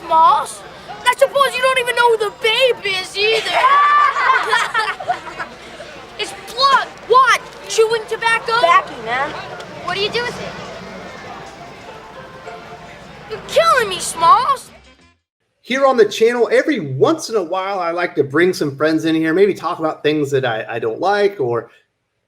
Smalls. I suppose you don't even know who the babe is either. It's Plug. What? Chewing tobacco? Tobacco, man. What do you do with it? You're killing me, Smalls. Here on the channel, every once in a while, I like to bring some friends in here, maybe talk about things that I don't like, or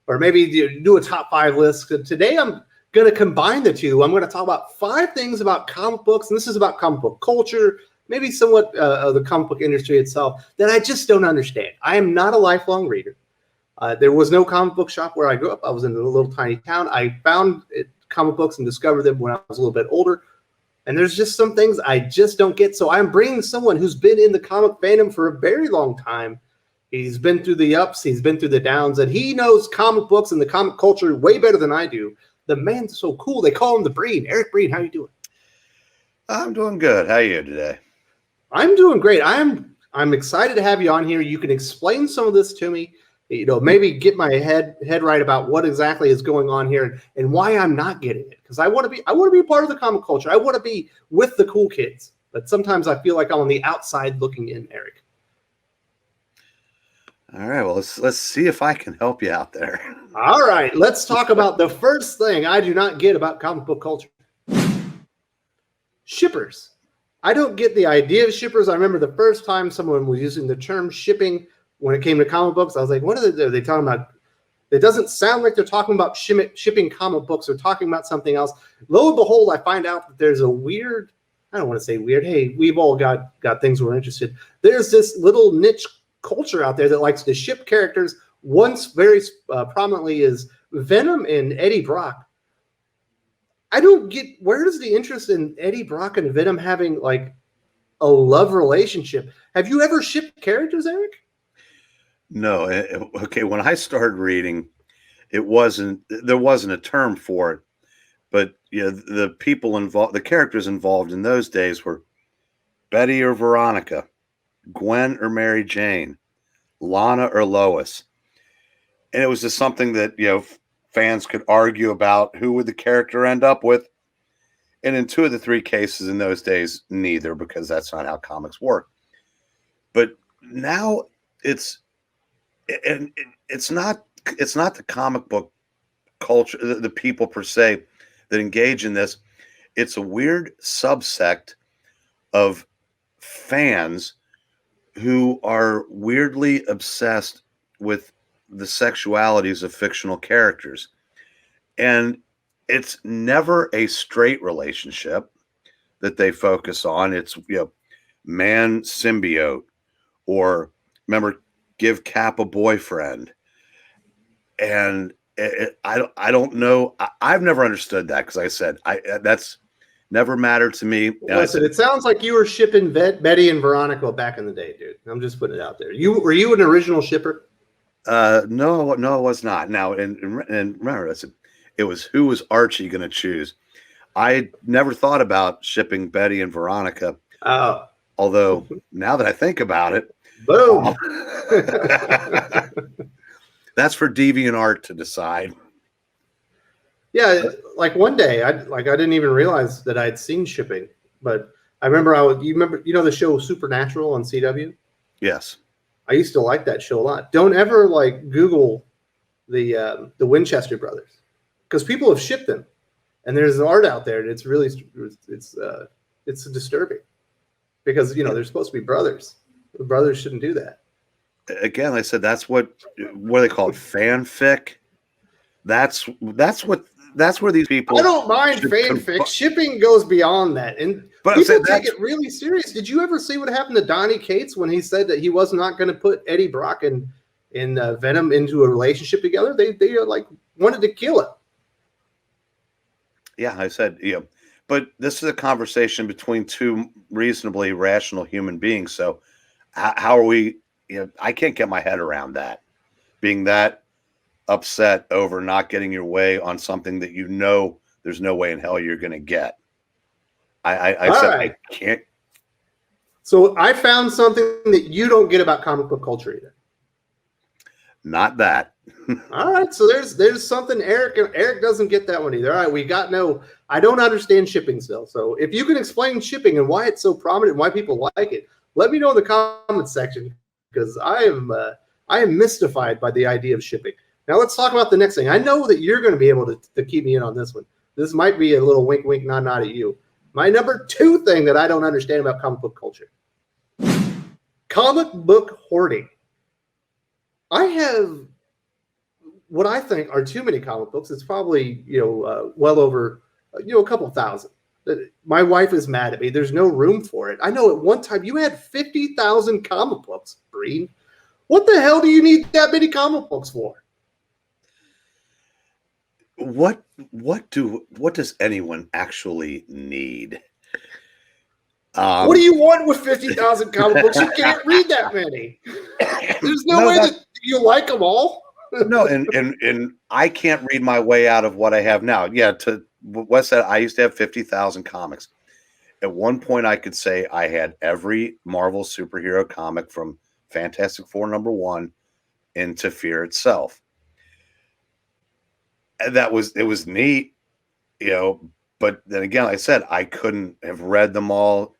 maybe do a top 5 list. Today, I'm going to combine the two. I'm going to talk about 5 things about comic books, and this is about comic book culture, maybe somewhat of the comic book industry itself, that I just don't understand. I am not a lifelong reader. There was no comic book shop where I grew up. I was in a little tiny town. I found comic books and discovered them when I was a little bit older. And there's just some things I just don't get. So I'm bringing someone who's been in the comic fandom for a very long time. He's been through the ups, he's been through the downs, and he knows comic books and the comic culture way better than I do. The man's so cool. They call him the Breen. Eric Breen, how you doing? I'm doing good. How are you today? I'm doing great. I'm excited to have you on here. You can explain some of this to me. You know, maybe get my head right about what exactly is going on here and why I'm not getting it. Because I want to be a part of the comic culture. I want to be with the cool kids. But sometimes I feel like I'm on the outside looking in, Eric. All right. Well, let's see if I can help you out there. All right. Let's talk about the first thing I do not get about comic book culture. Shippers. I don't get the idea of shippers. I remember the first time someone was using the term shipping when it came to comic books. I was like, what are they talking about? It doesn't sound like they're talking about shipping comic books. They're talking about something else. Lo and behold, I find out that there's a weird, I don't want to say weird. Hey, we've all got things we're interested. There's this little niche culture out there that likes to ship characters. Once very prominently is Venom and Eddie Brock. I don't get, where does the interest in Eddie Brock and Venom having like a love relationship? Have you ever shipped characters, Eric? No. Okay. When I started reading, there wasn't a term for it, but the people involved, the characters involved in those days were Betty or Veronica, Gwen or Mary Jane, Lana or Lois. And it was just something that, fans could argue about who would the character end up with. And in 2 of the 3 cases in those days, neither, because that's not how comics work. But now it's not the comic book culture, the people per se that engage in this. It's a weird subsect of fans who are weirdly obsessed with the sexualities of fictional characters. And it's never a straight relationship that they focus on. It's, man symbiote, or remember, give Cap a boyfriend. And I don't know. I've never understood that, because I said that's never mattered to me. Listen, it sounds like you were shipping Betty and Veronica back in the day, dude. I'm just putting it out there. Were you an original shipper? No, it was not. Now, and remember, it was who was Archie going to choose. I never thought about shipping Betty and Veronica. Oh, although now that I think about it, boom. That's for DeviantArt to decide. Yeah, like one day, I didn't even realize that I'd seen shipping, but I remember you remember the show Supernatural on CW? Yes. I used to like that show a lot. Don't ever Google the Winchester brothers, because people have shipped them, and there's art out there, and it's really it's disturbing, because they're supposed to be brothers. The brothers shouldn't do that. Again, like I said, that's what do they call it? Fanfic. That's where these people. I don't mind fanfic. Shipping goes beyond that, and people take it really serious. Did you ever see what happened to Donny Cates when he said that he was not going to put Eddie Brock and Venom into a relationship together? They wanted to kill him. Yeah, I said, but this is a conversation between 2 reasonably rational human beings. So how are we? I can't get my head around that, being that upset over not getting your way on something that there's no way in hell you're going to get. I said, right. I can't. So I found something that you don't get about comic book culture either. Not that. All right, so there's something Eric doesn't get that one either. All right, we got no. I don't understand shipping still. So if you can explain shipping and why it's so prominent and why people like it, let me know in the comments section, because I am mystified by the idea of shipping. Now let's talk about the next thing. I know that you're going to be able to keep me in on this one. This might be a little wink, wink, nod, nod at you. My number 2 thing that I don't understand about comic book culture. Comic book hoarding. I have what I think are too many comic books. It's probably, well over, a couple thousand. My wife is mad at me. There's no room for it. I know at one time you had 50,000 comic books, Breen. What the hell do you need that many comic books for? What does anyone actually need? What do you want with 50,000 comic books? You can't read that many. There's no way that you like them all. No, and I can't read my way out of what I have now. Yeah, to Wes said, I used to have 50,000 comics. At one point, I could say I had every Marvel superhero comic from Fantastic Four #1 into Fear itself. And it was neat, but then again, like I said, I couldn't have read them all,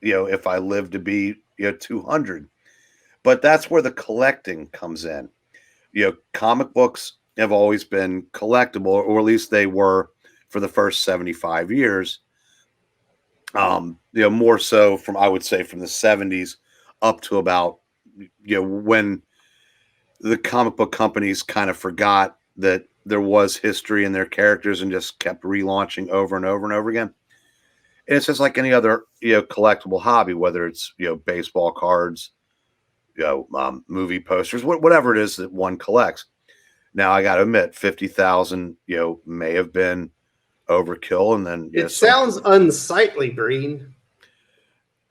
if I lived to be, 200. But that's where the collecting comes in. Comic books have always been collectible, or at least they were for the first 75 years. More so I would say from the 70s up to about, when the comic book companies kind of forgot that there was history in their characters and just kept relaunching over and over and over again. And it's just like any other, collectible hobby, whether it's, baseball cards, movie posters, whatever it is that one collects. Now, I got to admit, 50,000, may have been overkill. And then it sounds unsightly, Breen.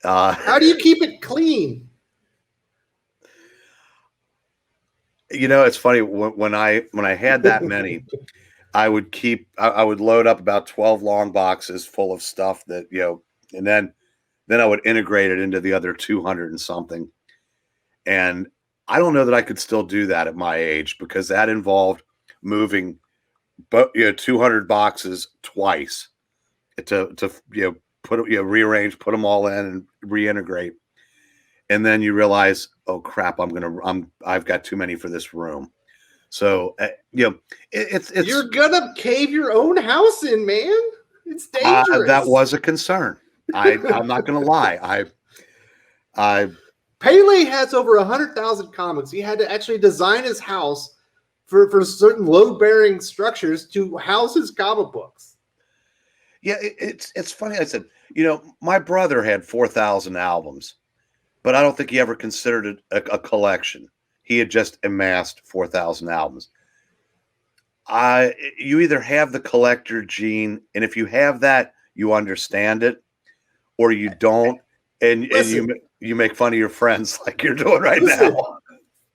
How do you keep it clean? It's funny when I had that many, I would load up about 12 long boxes full of stuff that, and then I would integrate it into the other 200 and something. And I don't know that I could still do that at my age, because that involved moving 200 boxes twice to rearrange, put them all in and reintegrate. And then you realize, oh crap, I've got too many for this room. So, it's you're gonna cave your own house in, man. It's dangerous. That was a concern. I'm not gonna lie. Pele has over 100,000 comics. He had to actually design his house for certain load-bearing structures to house his comic books. Yeah, it's funny. I said, my brother had 4,000 albums, but I don't think he ever considered it a collection. He had just amassed 4,000 albums. You either have the collector gene, and if you have that, you understand it, or you don't, and you make fun of your friends like you're doing right now.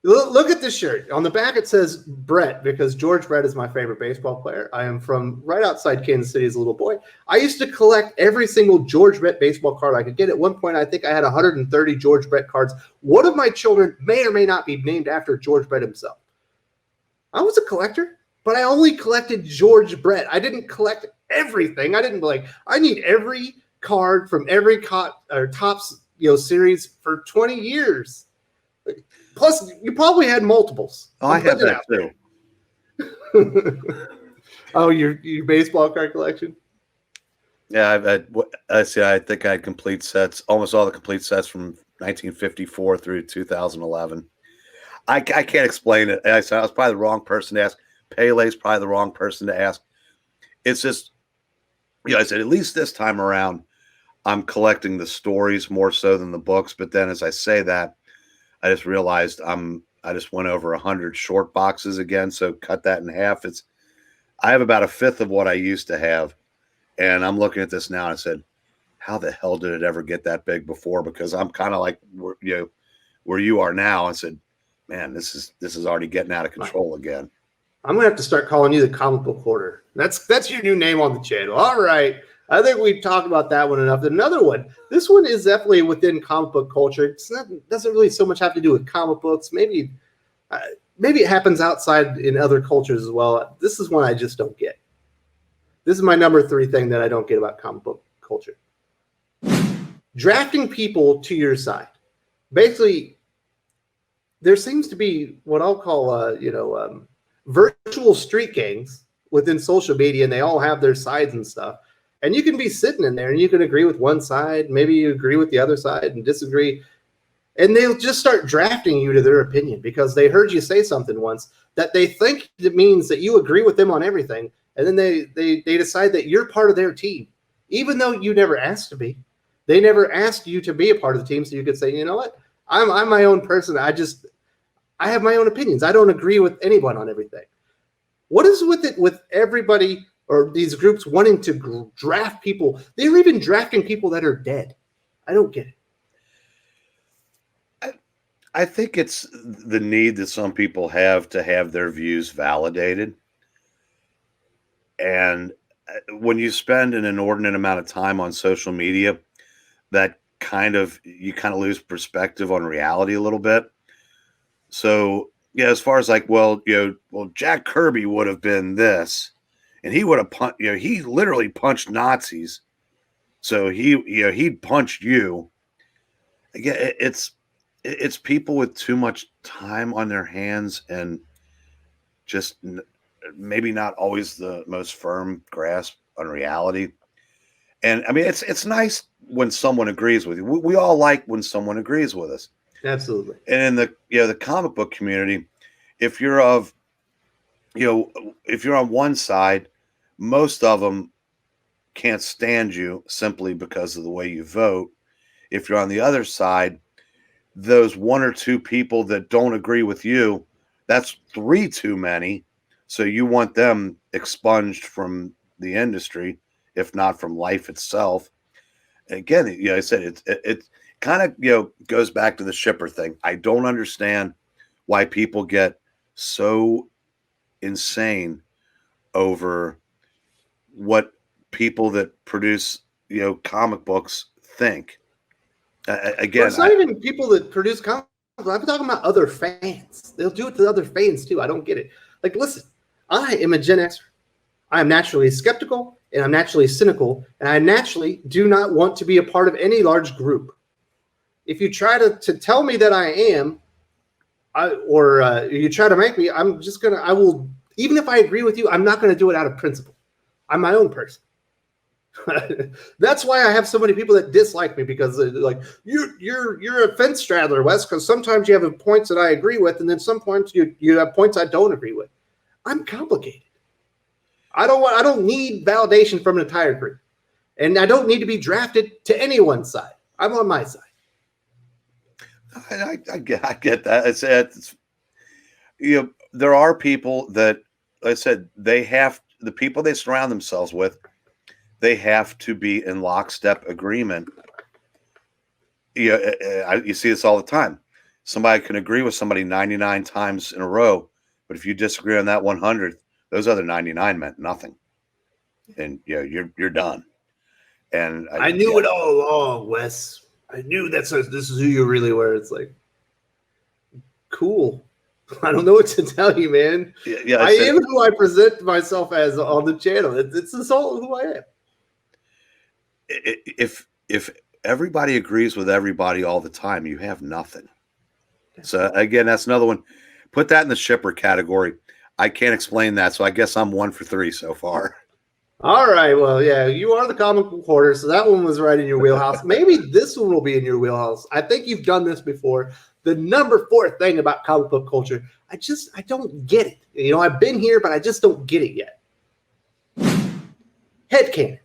Look at this shirt. On the back, it says Brett, because George Brett is my favorite baseball player. I am from right outside Kansas City as a little boy. I used to collect every single George Brett baseball card I could get. At one point, I think I had 130 George Brett cards. One of my children may or may not be named after George Brett himself. I was a collector, but I only collected George Brett. I didn't collect everything. I didn't I need every card from every Topps series for 20 years. Plus, you probably had multiples. Oh, I had that too. Oh, your baseball card collection? Yeah, I think I had complete sets, almost all the complete sets from 1954 through 2011. I can't explain it. I was probably the wrong person to ask. Pele's probably the wrong person to ask. It's just, I said, at least this time around, I'm collecting the stories more so than the books. But then as I say that, I just realized I just went over 100 short boxes again. So cut that in half. I have about a fifth of what I used to have. And I'm looking at this now and I said, how the hell did it ever get that big before? Because I'm kind of like, where you are now. I said, man, this is already getting out of control again. I'm going to have to start calling you the comic book hoarder. That's your new name on the channel. All right. I think we've talked about that one enough. Another one. This one is definitely within comic book culture. It doesn't really so much have to do with comic books. Maybe it happens outside in other cultures as well. This is one I just don't get. This is my number 3 thing that I don't get about comic book culture. Drafting people to your side. Basically, there seems to be what I'll call, virtual street gangs within social media, and they all have their sides and stuff. And you can be sitting in there and you can agree with one side, maybe you agree with the other side and disagree. And they'll just start drafting you to their opinion because they heard you say something once that they think it means that you agree with them on everything. And then they decide that you're part of their team, even though you never asked to be. They never asked you to be a part of the team, so you could say, you know what, I'm my own person. I have my own opinions. I don't agree with anyone on everything. What is with it with everybody or these groups wanting to draft people? They're even drafting people that are dead. I don't get it. I think it's the need that some people have to have their views validated. And when you spend an inordinate amount of time on social media, that you kind of lose perspective on reality a little bit. So yeah, as far as like, well, Jack Kirby would have been this, and he would have he literally punched Nazis. So he'd punched you. Again, it's people with too much time on their hands and just maybe not always the most firm grasp on reality. And I mean, it's nice when someone agrees with you. We all like when someone agrees with us. Absolutely. And in the comic book community, if you're on one side, most of them can't stand you simply because of the way you vote. If you're on the other side, those 1 or 2 people that don't agree with you, that's 3 too many. So you want them expunged from the industry, if not from life itself. Again, I said it kind of goes back to the shipper thing. I don't understand why people get so insane over what people that produce comic books think. Again, it's not even people that produce comic books. I'm talking about other fans. They'll do it to other fans too. I don't get it. Like, listen, I am a Gen Xer. I am naturally skeptical and I'm naturally cynical, and I naturally do not want to be a part of any large group. If you try to tell me that I am, you try to make me, I will, even if I agree with you, I'm not going to do it out of principle. I'm my own person. That's why I have so many people that dislike me, because they're like, you're a fence straddler, Wes, because sometimes you have points that I agree with, and then some points you have points I don't agree with. I'm complicated. I don't need validation from an entire group, and I don't need to be drafted to anyone's side. I'm on my side. I get that. There are people that, like I said, the people they surround themselves with, they have to be in lockstep agreement. You see this all the time. Somebody can agree with somebody 99 times in a row, but if you disagree on that 100th, those other 99 meant nothing, and you're done. And I knew it all along, Wes. I knew this is who you really were. It's like, cool. I don't know what to tell you, man. I am who I present myself as on the channel. It's all who I am. If everybody agrees with everybody all the time, you have nothing. So again, that's another one. Put that in the shipper category. I can't explain that, so I guess I'm 1 for 3 so far. All right. Well, yeah, you are the comic book hoarder, so that one was right in your wheelhouse. Maybe this one will be in your wheelhouse. I think you've done this before. The number 4 thing about comic book culture, I don't get it. I've been here, but I just don't get it yet. Headcanon.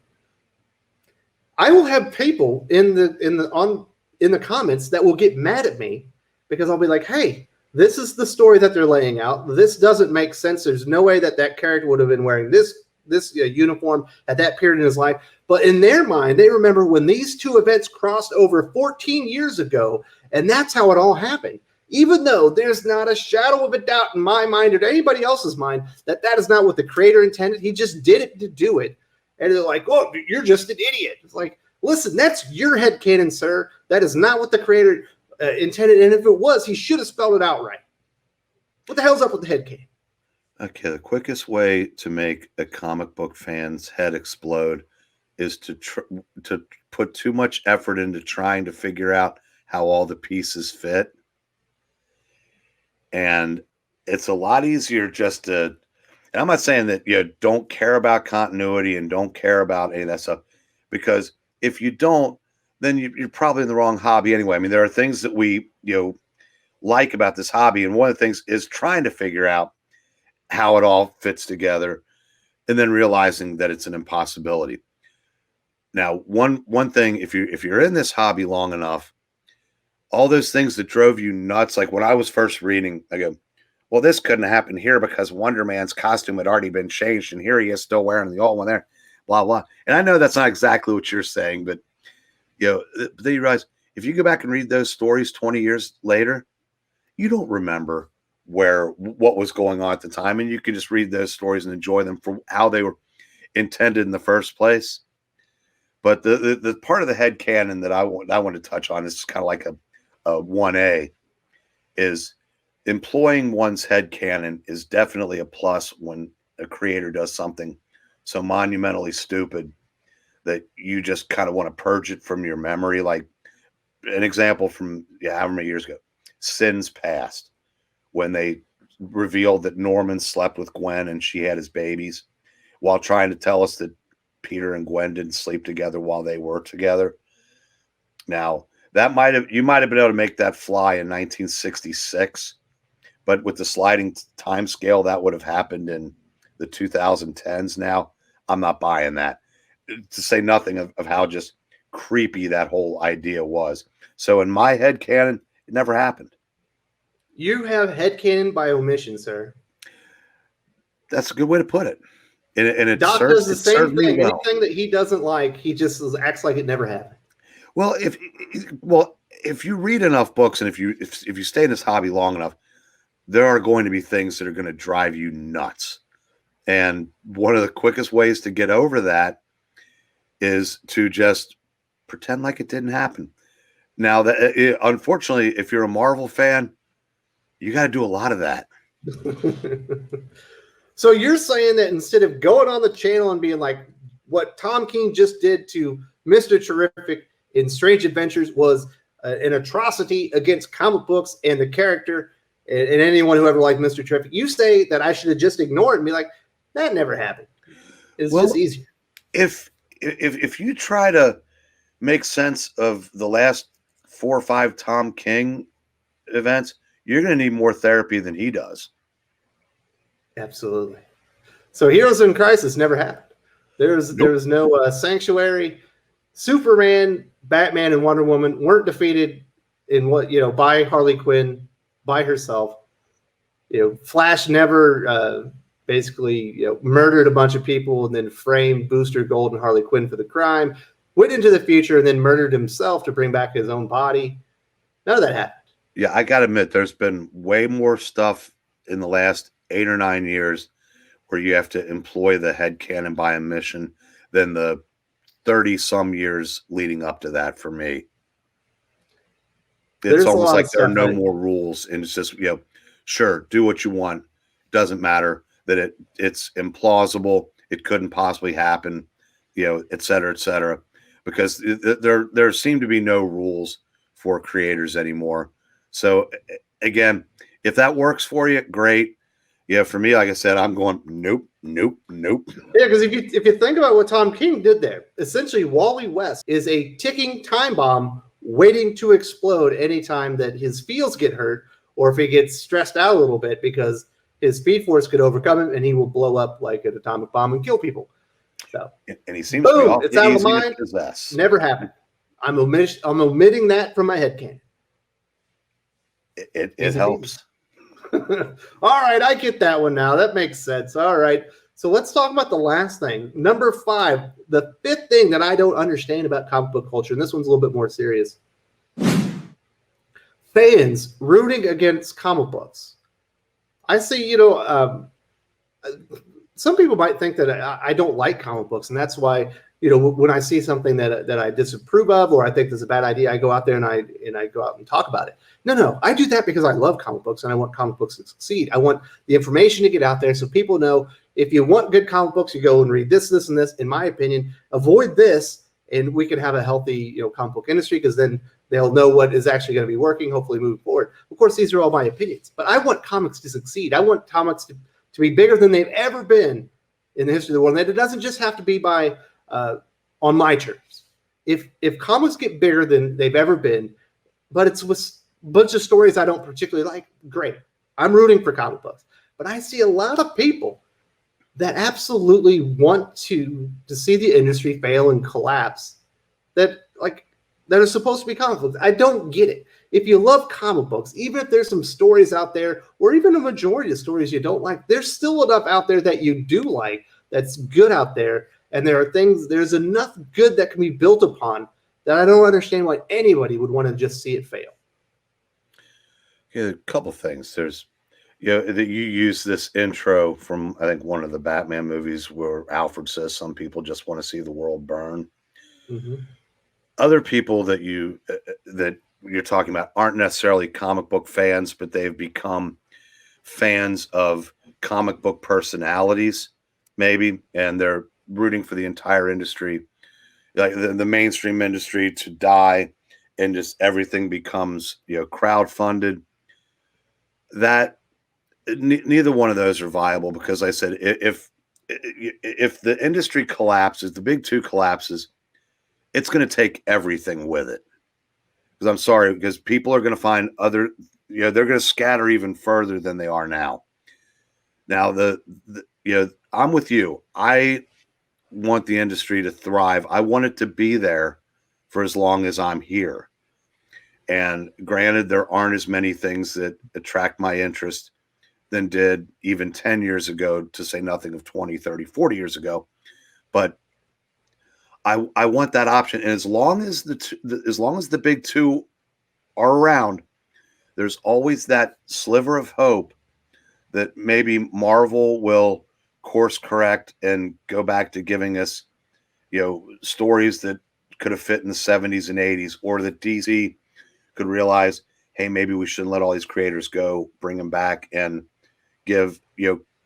I will have people in the comments that will get mad at me because I'll be like, hey, this is the story that they're laying out. This doesn't make sense. There's no way that character would have been wearing this uniform at that period in his life. But in their mind, they remember when these 2 events crossed over 14 years ago, and that's how it all happened. Even though there's not a shadow of a doubt in my mind or anybody else's mind that is not what the creator intended. He just did it to do it. And they're like, oh, you're just an idiot. It's like, listen, that's your headcanon, sir. That is not what the creator intended. And if it was, he should have spelled it out right. What the hell's up with the headcanon? Okay, the quickest way to make a comic book fan's head explode is to put too much effort into trying to figure out how all the pieces fit. And it's a lot easier just to, and I'm not saying that you don't care about continuity and don't care about any of that stuff, because if you don't, then you're probably in the wrong hobby anyway. I mean, there are things that we, like about this hobby. And one of the things is trying to figure out how it all fits together and then realizing that it's an impossibility. Now, one thing, if you're in this hobby long enough, all those things that drove you nuts, like when I was first reading, I go, well, this couldn't happen here because Wonder Man's costume had already been changed, and here he is still wearing the old one there, blah, blah. And I know that's not exactly what you're saying, but then you realize if you go back and read those stories 20 years later, you don't remember what was going on at the time, and you can just read those stories and enjoy them for how they were intended in the first place. But the part of the headcanon that I want to touch on is kind of like a 1A, is employing one's headcanon is definitely a plus when a creator does something so monumentally stupid that you just kind of want to purge it from your memory. Like an example from however many years ago, Sins Past, when they revealed that Norman slept with Gwen and she had his babies, while trying to tell us that Peter and Gwen didn't sleep together while they were together. Now, you might have been able to make that fly in 1966, but with the sliding time scale, that would have happened in the 2010s. Now, I'm not buying that, to say nothing of how just creepy that whole idea was. So in my head canon, it never happened. You have headcanon by omission, sir. That's a good way to put it. And it Doc serves, does the same thing. well. Anything that he doesn't like, he just acts like it never happened. Well, if you read enough books and if you stay in this hobby long enough, there are going to be things that are going to drive you nuts. And one of the quickest ways to get over that is to just pretend like it didn't happen. Now, unfortunately, if you're a Marvel fan, you got to do a lot of that. So you're saying that instead of going on the channel and being like, what Tom King just did to Mr. Terrific in Strange Adventures was an atrocity against comic books and the character and anyone who ever liked Mr. Terrific, you say that I should have just ignored it and be like, that never happened. It's just easier. If you try to make sense of the last 4 or 5 Tom King events, you're going to need more therapy than he does. Absolutely. So Heroes in Crisis never happened. There was no Sanctuary. Superman, Batman, and Wonder Woman weren't defeated by Harley Quinn by herself. Flash never basically murdered a bunch of people and then framed Booster Gold and Harley Quinn for the crime. Went into the future and then murdered himself to bring back his own body. None of that happened. Yeah, I got to admit, there's been way more stuff in the last 8 or 9 years where you have to employ the headcanon by omission than the 30-some years leading up to that for me. It's almost like there are no more rules, and it's just, sure, do what you want. Doesn't matter that it's implausible. It couldn't possibly happen, et cetera, because there seem to be no rules for creators anymore. So again, if that works for you, great. Yeah, for me, like I said, I'm going nope. Yeah, because if you think about what Tom King did there, essentially Wally West is a ticking time bomb waiting to explode anytime that his feels get hurt or if he gets stressed out a little bit, because his Speed Force could overcome him and he will blow up like an atomic bomb and kill people. So, and he seems to be it's out of easy mind. to possess. Never happened. I'm omitting that from my headcanon. It helps. All right, I get that one now. That makes sense. All right. So let's talk about the last thing. Number 5, the 5th thing that I don't understand about comic book culture, and this one's a little bit more serious. Fans rooting against comic books. I see, some people might think that I don't like comic books, and that's why, when I see something that I disapprove of, or I think there's a bad idea, I go out there and I go out and talk about it. No, I do that because I love comic books and I want comic books to succeed. I want the information to get out there so people know if you want good comic books, you go and read this, this, and this. In my opinion, avoid this, and we can have a healthy comic book industry, because then they'll know what is actually going to be working, hopefully moving forward. Of course, these are all my opinions, but I want comics to succeed. I want comics to be bigger than they've ever been in the history of the world. And it doesn't just have to be by on my terms. If comics get bigger than they've ever been, but it's with a bunch of stories I don't particularly like, great. I'm rooting for comic books. But I see a lot of people that absolutely want to see the industry fail and collapse that are supposed to be comic books. I don't get it. If you love comic books, even if there's some stories out there, or even a majority of stories you don't like, there's still enough out there that you do like, that's good out there. And there's enough good that can be built upon that I don't understand why anybody would want to just see it fail. Yeah, a couple things. There's, that you use this intro from, I think, one of the Batman movies where Alfred says some people just want to see the world burn. Mm-hmm. Other people that you're talking about aren't necessarily comic book fans, but they've become fans of comic book personalities, maybe, and they're rooting for the entire industry, like the mainstream industry, to die, and just everything becomes crowdfunded. That neither one of those are viable, because I said if the industry collapses, the big two collapses, it's going to take everything with it. Because I'm sorry, because people are going to find other, they're going to scatter even further than they are now. Now I'm with you. I want the industry to thrive. I want it to be there for as long as I'm here. And granted, there aren't as many things that attract my interest than did even 10 years ago, to say nothing of 20, 30, 40 years ago. But I want that option. And as long as the big two are around, there's always that sliver of hope that maybe Marvel will course correct and go back to giving us, stories that could have fit in the 70s and 80s, or that DC could realize, hey, maybe we shouldn't let all these creators go, bring them back and give,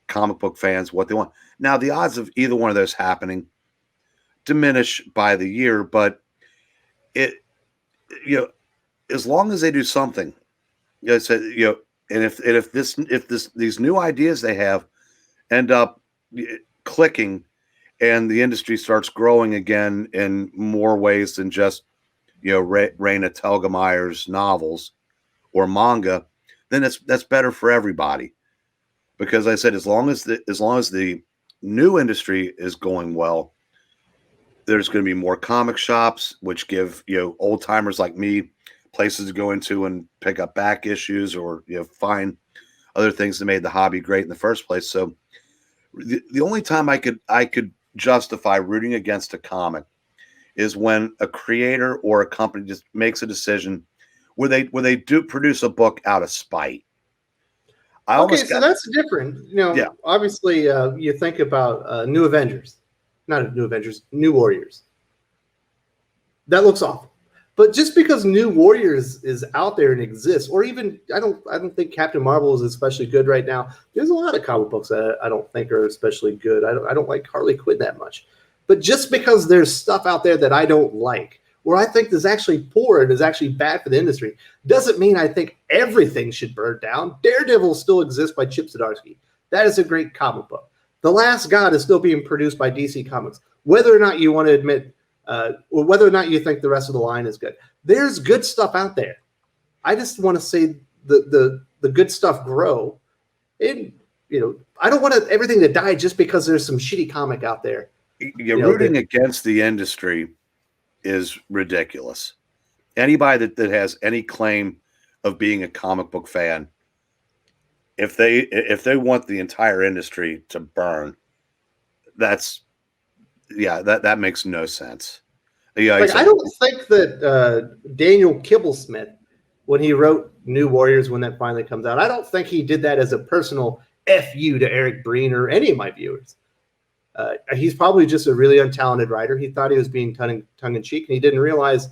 comic book fans what they want. Now, the odds of either one of those happening diminish by the year, but as long as they do something, and if these new ideas they have end up clicking, and the industry starts growing again in more ways than just Raina Telgemeier's novels or manga, then that's better for everybody. Because I said, as long as the new industry is going well, there's going to be more comic shops, which give old timers like me places to go into and pick up back issues, or find other things that made the hobby great in the first place. So the only time I could justify rooting against a comic is when a creator or a company just makes a decision where they do produce a book out of spite. So that's different. Yeah. Obviously, you think about New Warriors. That looks awful. But just because New Warriors is out there and exists, or even I don't think Captain Marvel is especially good right now. There's a lot of comic books that I don't think are especially good. I don't like Harley Quinn that much. But just because there's stuff out there that I don't like, or I think is actually poor and is actually bad for the industry, doesn't mean I think everything should burn down. Daredevil still exists by Chip Zdarsky. That is a great comic book. The Last God is still being produced by DC Comics. Whether or not you want to admit, or whether or not you think the rest of the line is good, there's good stuff out there. I just want to see the good stuff grow. And I don't want everything to die just because there's some shitty comic out there. Rooting against the industry is ridiculous. Anybody that has any claim of being a comic book fan, if they want the entire industry to burn, that makes no sense. Yeah, I don't think that Daniel Kibblesmith, when he wrote New Warriors, when that finally comes out, I don't think he did that as a personal FU to Eric Breen or any of my viewers. He's probably just a really untalented writer. He thought he was being tongue in cheek, and he didn't realize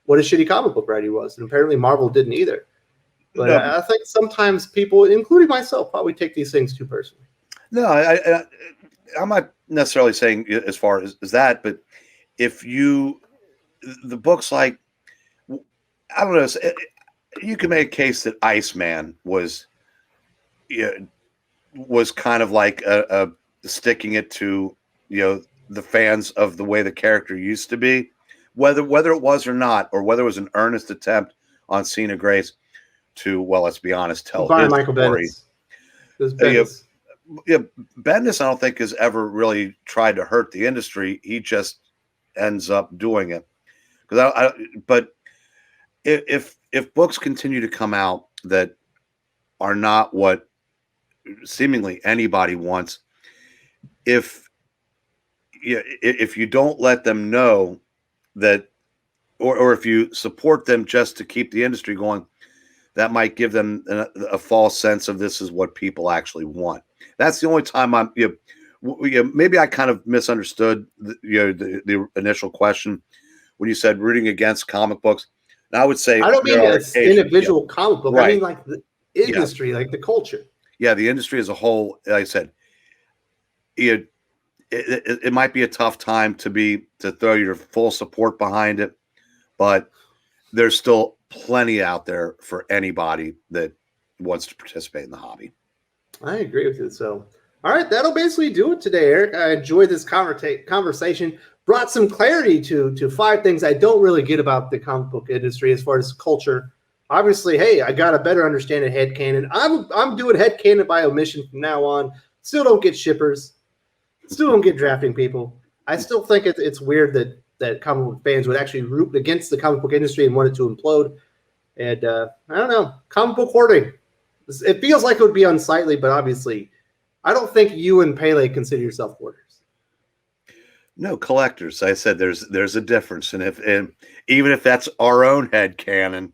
what a shitty comic book writer he was. And apparently Marvel didn't either. But No. I think sometimes people, including myself, probably take these things too personally. No, I'm not necessarily saying as far as that, but if the books like, I don't know, you can make a case that Iceman was kind of like a sticking it to the fans of the way the character used to be, whether it was or not, or whether it was an earnest attempt on Cena Grace to, well, let's be honest, tell By his Michael story. Bendis. It was Bendis. Bendis, I don't think has ever really tried to hurt the industry. He just ends up doing it. But if books continue to come out that are not what seemingly anybody wants, if you don't let them know that, or if you support them just to keep the industry going, that might give them a false sense of this is what people actually want. That's the only time maybe I kind of misunderstood the initial question when you said rooting against comic books. And I would say I don't mean it's individual comic book. Right. I mean like the industry, like the culture. Yeah, the industry as a whole. Like I said, it might be a tough time to throw your full support behind it, but there's still plenty out there for anybody that wants to participate in the hobby. I agree with you. So, all right, that'll basically do it today, Eric. I enjoyed this conversation. Brought some clarity to 5 things I don't really get about the comic book industry as far as culture. Obviously, hey, I got a better understanding of headcanon. I'm doing headcanon by omission from now on. Still don't get shippers. Still don't get drafting people. I still think it's weird that comic book fans would actually root against the comic book industry and want it to implode. And I don't know, comic book hoarding. It feels like it would be unsightly, but obviously, I don't think you and Pele consider yourself hoarders. No, collectors. I said there's a difference, and even if that's our own head canon.